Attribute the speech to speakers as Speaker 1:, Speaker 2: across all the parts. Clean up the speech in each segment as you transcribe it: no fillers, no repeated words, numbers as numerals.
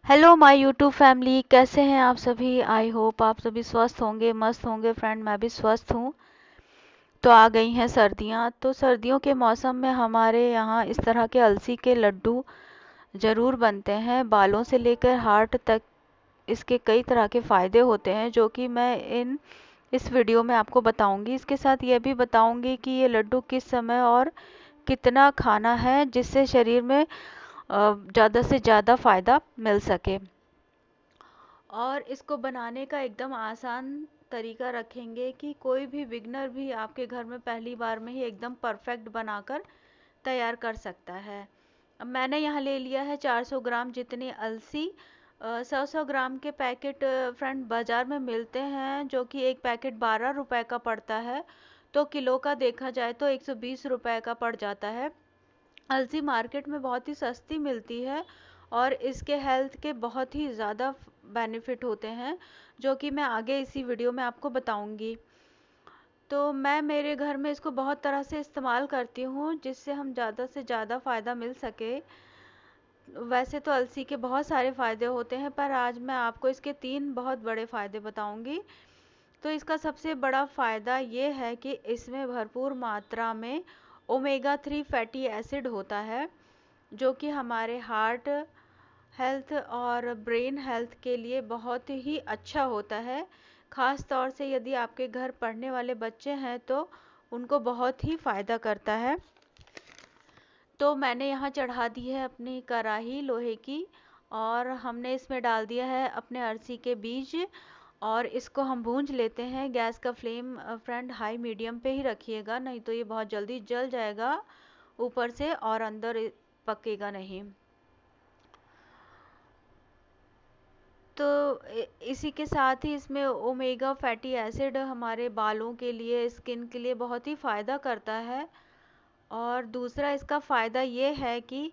Speaker 1: Hello my YouTube family, कैसे हैं आप सभी। आई होप आप सभी स्वस्थ होंगे, मस्त होंगे। फ्रेंड, मैं भी स्वस्थ हूँ। तो आ गई हैं सर्दियाँ, तो सर्दियों के मौसम में हमारे यहाँ इस तरह के अलसी के लड्डू ज़रूर बनते हैं। बालों से लेकर हार्ट तक इसके कई तरह के फ़ायदे होते हैं, जो कि मैं इस वीडियो में आपको बताऊंगी। इसके साथ ये भी बताऊंगी कि ये लड्डू किस समय और कितना खाना है, जिससे शरीर में ज़्यादा से ज़्यादा फ़ायदा मिल सके। और इसको बनाने का एकदम आसान तरीका रखेंगे कि कोई भी बिगनर भी आपके घर में पहली बार में ही एकदम परफेक्ट बनाकर तैयार कर सकता है। अब मैंने यहाँ ले लिया है 400 ग्राम जितनी अलसी। 100 ग्राम के पैकेट फ्रेंड बाज़ार में मिलते हैं, जो कि एक पैकेट 12 रुपए का पड़ता है। तो किलो का देखा जाए तो 120 रुपए का पड़ जाता है। अलसी मार्केट में बहुत ही सस्ती मिलती है और इसके हेल्थ के बहुत ही ज़्यादा बेनिफिट होते हैं, जो कि मैं आगे इसी वीडियो में आपको बताऊंगी। तो मैं मेरे घर में इसको बहुत तरह से इस्तेमाल करती हूँ, जिससे हम ज़्यादा से ज़्यादा फ़ायदा मिल सके। वैसे तो अलसी के बहुत सारे फ़ायदे होते हैं, पर आज मैं आपको इसके 3 बहुत बड़े फ़ायदे बताऊंगी। तो इसका सबसे बड़ा फ़ायदा ये है कि इसमें भरपूर मात्रा में ओमेगा 3 फैटी एसिड होता है, जो कि हमारे हार्ट हेल्थ और ब्रेन हेल्थ के लिए बहुत ही अच्छा होता है। ख़ास तौर से यदि आपके घर पढ़ने वाले बच्चे हैं तो उनको बहुत ही फ़ायदा करता है। तो मैंने यहाँ चढ़ा दी है अपनी कढ़ाई लोहे की, और हमने इसमें डाल दिया है अपने अरसी के बीज, और इसको हम भूंज लेते हैं। गैस का फ्लेम फ्रेंड हाई मीडियम पे ही रखिएगा, नहीं तो ये बहुत जल्दी जल जाएगा ऊपर से और अंदर पकेगा नहीं। तो इसी के साथ ही इसमें ओमेगा फैटी एसिड हमारे बालों के लिए, स्किन के लिए बहुत ही फ़ायदा करता है। और दूसरा इसका फ़ायदा ये है कि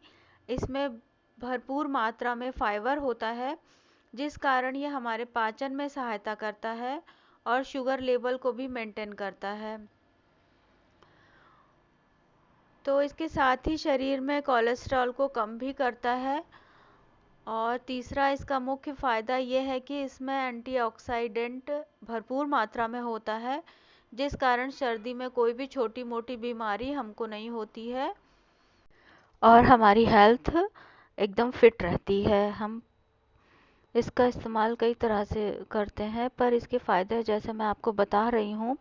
Speaker 1: इसमें भरपूर मात्रा में फाइबर होता है, जिस कारण ये हमारे पाचन में सहायता करता है और शुगर लेवल को भी मेंटेन करता है। तो इसके साथ ही शरीर में कोलेस्ट्रॉल को कम भी करता है। और तीसरा इसका मुख्य फ़ायदा ये है कि इसमें एंटीऑक्सीडेंट भरपूर मात्रा में होता है, जिस कारण सर्दी में कोई भी छोटी मोटी बीमारी हमको नहीं होती है और हमारी हेल्थ एकदम फिट रहती है। हम इसका इस्तेमाल कई तरह से करते हैं, पर इसके फ़ायदे जैसे मैं आपको बता रही हूँ,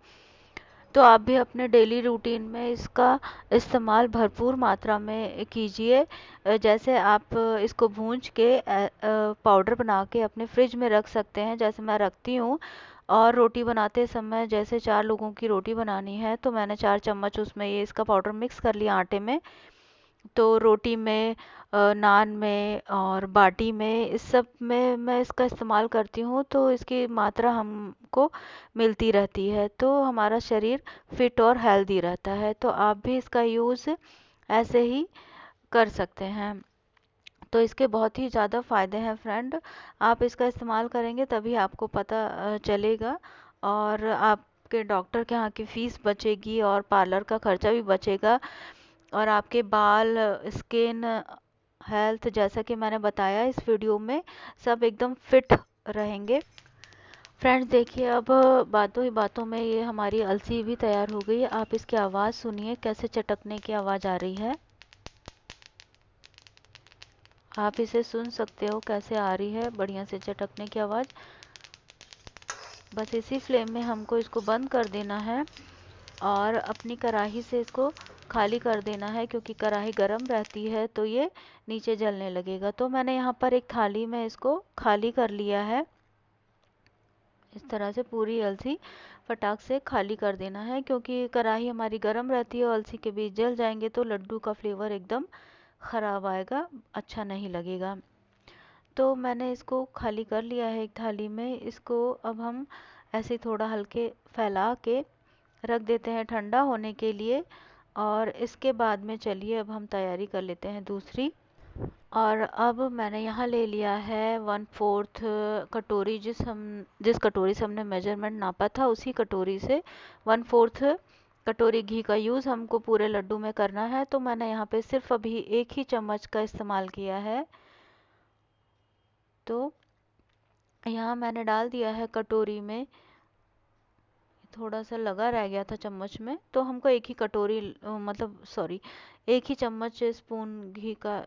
Speaker 1: तो आप भी अपने डेली रूटीन में इसका इस्तेमाल भरपूर मात्रा में कीजिए। जैसे आप इसको भूंज के पाउडर बना के अपने फ्रिज में रख सकते हैं, जैसे मैं रखती हूँ। और रोटी बनाते समय जैसे 4 लोगों की रोटी बनानी है, तो मैंने 4 चम्मच उसमें ये इसका पाउडर मिक्स कर लिया आटे में। तो रोटी में, नान में और बाटी में, इस सब में मैं इसका इस्तेमाल करती हूँ, तो इसकी मात्रा हमको मिलती रहती है, तो हमारा शरीर फिट और हेल्दी रहता है। तो आप भी इसका यूज़ ऐसे ही कर सकते हैं। तो इसके बहुत ही ज़्यादा फ़ायदे हैं फ्रेंड। आप इसका इस्तेमाल करेंगे तभी आपको पता चलेगा, और आपके डॉक्टर के यहाँ की फ़ीस बचेगी और पार्लर का खर्चा भी बचेगा, और आपके बाल, स्किन हेल्थ, जैसा कि मैंने बताया इस वीडियो में, सब एकदम फिट रहेंगे। फ्रेंड्स देखिए, अब बातों ही बातों में ये हमारी अलसी भी तैयार हो गई है। आप इसकी आवाज़ सुनिए, कैसे चटकने की आवाज़ आ रही है। आप इसे सुन सकते हो कैसे आ रही है बढ़िया से चटकने की आवाज़। बस इसी फ्लेम में हमको इसको बंद कर देना है और अपनी कढ़ाई से इसको खाली कर देना है, क्योंकि कढ़ाई गर्म रहती है तो ये नीचे जलने लगेगा। तो मैंने यहाँ पर एक थाली में इसको खाली कर लिया है। इस तरह से पूरी अलसी फटाक से खाली कर देना है, क्योंकि कढ़ाई हमारी गर्म रहती है और अलसी के बीज जल जाएंगे तो लड्डू का फ्लेवर एकदम ख़राब आएगा, अच्छा नहीं लगेगा। तो मैंने इसको खाली कर लिया है एक थाली में। इसको अब हम ऐसे थोड़ा हल्के फैला के रख देते हैं ठंडा होने के लिए, और इसके बाद में चलिए अब हम तैयारी कर लेते हैं दूसरी। और अब मैंने यहाँ ले लिया है 1/4 कटोरी, जिस कटोरी से हमने मेजरमेंट नापा था उसी कटोरी से 1/4 कटोरी घी का यूज़ हमको पूरे लड्डू में करना है। तो मैंने यहाँ पे सिर्फ अभी एक ही चम्मच का इस्तेमाल किया है। तो यहाँ मैंने डाल दिया है कटोरी में, थोड़ा सा लगा रह गया था चम्मच में, तो हमको एक ही कटोरी मतलब सॉरी एक ही चम्मच स्पून घी का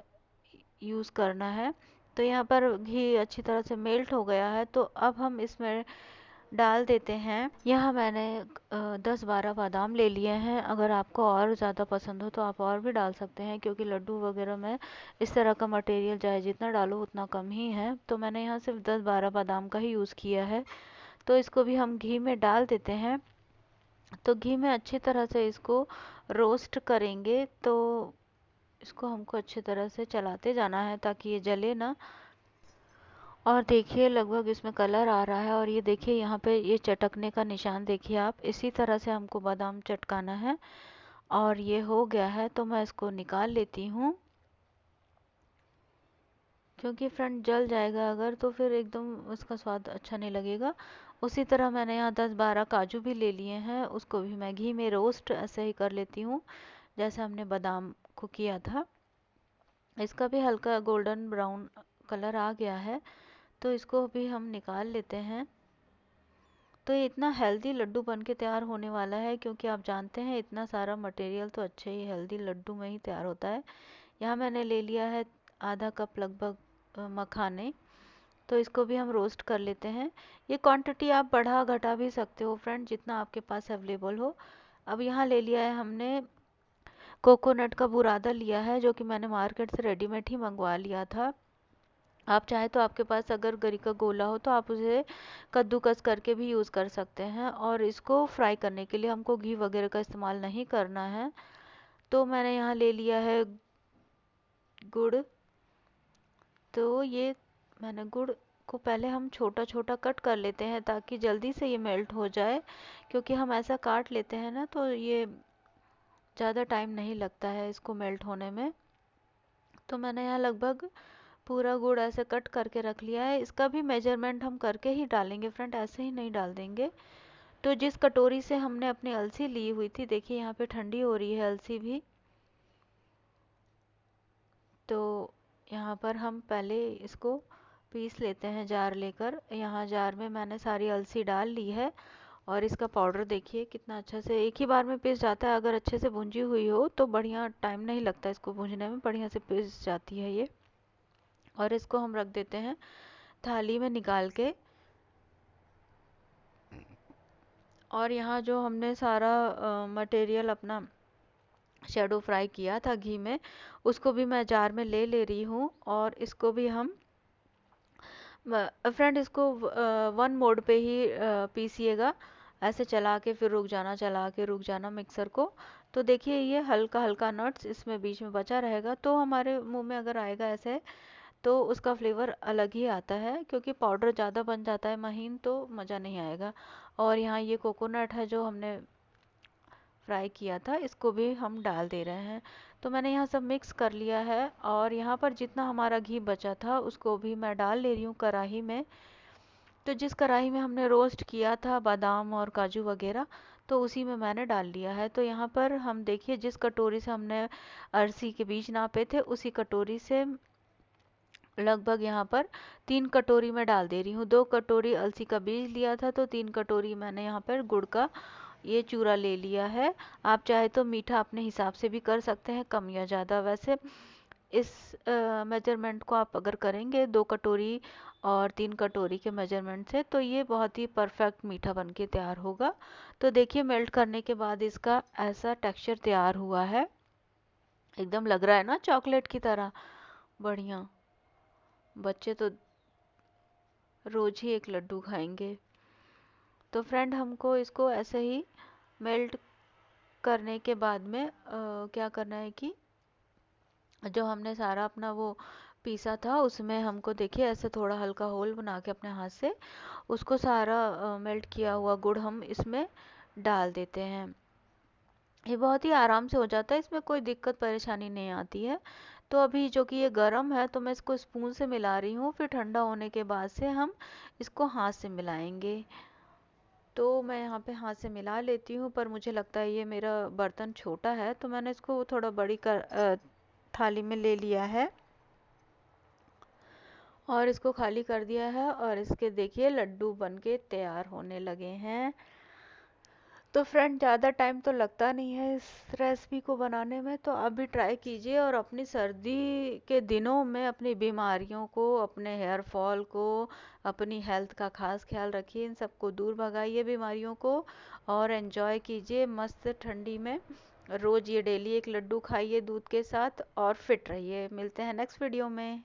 Speaker 1: यूज़ करना है। तो यहाँ पर घी अच्छी तरह से मेल्ट हो गया है, तो अब हम इसमें डाल देते हैं। यहाँ मैंने 10-12 बादाम ले लिए हैं। अगर आपको और ज़्यादा पसंद हो तो आप और भी डाल सकते हैं, क्योंकि लड्डू वगैरह में इस तरह का मटेरियल चाहे जितना डालो उतना कम ही है। तो मैंने यहाँ सिर्फ 10-12 बादाम का ही यूज़ किया है। तो इसको भी हम घी में डाल देते हैं। तो घी में अच्छी तरह से इसको रोस्ट करेंगे, तो इसको हमको अच्छी तरह से चलाते जाना है ताकि ये जले ना। और देखिए लगभग इसमें कलर आ रहा है, और ये देखिए यहाँ पे ये चटकने का निशान देखिए आप, इसी तरह से हमको बादाम चटकाना है। और ये हो गया है, तो मैं इसको निकाल लेती हूँ, क्योंकि फ्रेंड जल जाएगा अगर तो फिर एकदम उसका स्वाद अच्छा नहीं लगेगा। उसी तरह मैंने यहाँ 10-12 काजू भी ले लिए हैं, उसको भी मैं घी में रोस्ट ऐसे ही कर लेती हूँ जैसे हमने बादाम को किया था। इसका भी हल्का गोल्डन ब्राउन कलर आ गया है, तो इसको भी हम निकाल लेते हैं। तो ये इतना हेल्दी लड्डू बन के तैयार होने वाला है, क्योंकि आप जानते हैं इतना सारा मटेरियल तो अच्छे ही हेल्दी लड्डू में ही तैयार होता है। यहाँ मैंने ले लिया है आधा कप लगभग मखाने, तो इसको भी हम रोस्ट कर लेते हैं। ये क्वांटिटी आप बढ़ा घटा भी सकते हो फ्रेंड, जितना आपके पास अवेलेबल हो। अब यहाँ ले लिया है हमने कोकोनट का बुरादा लिया है, जो कि मैंने मार्केट से रेडीमेड ही मंगवा लिया था। आप चाहे तो आपके पास अगर गरी का गोला हो तो आप उसे कद्दूकस करके भी यूज़ कर सकते हैं। और इसको फ्राई करने के लिए हमको घी वगैरह का इस्तेमाल नहीं करना है। तो मैंने यहाँ ले लिया है गुड़। तो ये मैंने गुड़ को पहले हम छोटा छोटा कट कर लेते हैं ताकि जल्दी से ये मेल्ट हो जाए, क्योंकि हम ऐसा काट लेते हैं ना तो ये ज़्यादा टाइम नहीं लगता है इसको मेल्ट होने में। तो मैंने यहाँ लगभग पूरा गुड़ ऐसे कट करके रख लिया है। इसका भी मेजरमेंट हम करके ही डालेंगे फ्रेंड, ऐसे ही नहीं डाल देंगे। तो जिस कटोरी से हमने अपनी अलसी ली हुई थी, देखिए यहाँ पे ठंडी हो रही है अलसी भी। तो यहाँ पर हम पहले इसको पीस लेते हैं जार लेकर। यहाँ जार में मैंने सारी अलसी डाल ली है, और इसका पाउडर देखिए कितना अच्छा से एक ही बार में पिस जाता है। अगर अच्छे से भुंजी हुई हो तो बढ़िया टाइम नहीं लगता इसको भूनने में, बढ़िया से पिस जाती है ये। और इसको हम रख देते हैं थाली में निकाल के। और यहाँ जो हमने सारा मटेरियल अपना शैडो फ्राई किया था घी में, उसको भी मैं जार में ले रही हूँ। और इसको भी हम फ्रेंड इसको 1 मोड पे ही पीसिएगा, ऐसे चला के फिर रुक जाना, चला के रुक जाना मिक्सर को। तो देखिए ये हल्का हल्का नट्स इसमें बीच में बचा रहेगा, तो हमारे मुंह में अगर आएगा ऐसे तो उसका फ्लेवर अलग ही आता है, क्योंकि पाउडर ज़्यादा बन जाता है महीन तो मज़ा नहीं आएगा। और यहाँ ये कोकोनट है जो हमने फ्राई किया था, इसको भी हम डाल दे रहे हैं। तो मैंने यहाँ सब मिक्स कर लिया है, और यहाँ पर जितना हमारा घी बचा था उसको भी मैं डाल ले रही हूँ कढ़ाई में। तो जिस कढ़ाई में हमने रोस्ट किया था बादाम और काजू वगैरह, तो उसी में मैंने डाल लिया है। तो यहाँ पर हम देखिए जिस कटोरी से हमने अरसी के बीज नापे थे, उसी कटोरी से लगभग यहाँ पर 3 कटोरी मैं डाल दे रही हूँ। 2 कटोरी अलसी का बीज लिया था, तो 3 कटोरी मैंने यहाँ पर गुड़ का ये चूरा ले लिया है। आप चाहे तो मीठा अपने हिसाब से भी कर सकते हैं, कम या ज़्यादा। वैसे इस मेजरमेंट को आप अगर करेंगे 2 कटोरी और 3 कटोरी के मेजरमेंट से, तो ये बहुत ही परफेक्ट मीठा बन के तैयार होगा। तो देखिए मेल्ट करने के बाद इसका ऐसा टेक्सचर तैयार हुआ है, एकदम लग रहा है ना चॉकलेट की तरह, बढ़िया। बच्चे तो रोज ही एक लड्डू खाएंगे। तो फ्रेंड हमको इसको ऐसे ही मेल्ट करने के बाद में क्या करना है कि जो हमने सारा अपना वो पीसा था उसमें हमको देखिए ऐसे थोड़ा हल्का होल बना के अपने हाथ से उसको सारा मेल्ट किया हुआ गुड़ हम इसमें डाल देते हैं। ये बहुत ही आराम से हो जाता है, इसमें कोई दिक्कत परेशानी नहीं आती है। तो अभी जो कि ये गर्म है तो मैं इसको स्पून से मिला रही हूँ, फिर ठंडा होने के बाद से हम इसको हाथ से मिलाएंगे। तो मैं यहाँ पे हाथ से मिला लेती हूँ, पर मुझे लगता है ये मेरा बर्तन छोटा है तो मैंने इसको थोड़ा बड़ी थाली में ले लिया है। और इसको खाली कर दिया है और इसके देखिए लड्डू बनके तैयार होने लगे हैं। तो फ्रेंड ज़्यादा टाइम तो लगता नहीं है इस रेसिपी को बनाने में, तो आप भी ट्राई कीजिए और अपनी सर्दी के दिनों में अपनी बीमारियों को, अपने हेयर फॉल को, अपनी हेल्थ का खास ख्याल रखिए, इन सबको दूर भगाइए बीमारियों को और एंजॉय कीजिए मस्त ठंडी में। रोज़ ये डेली एक लड्डू खाइए दूध के साथ और फिट रहिए। मिलते हैं नेक्स्ट वीडियो में।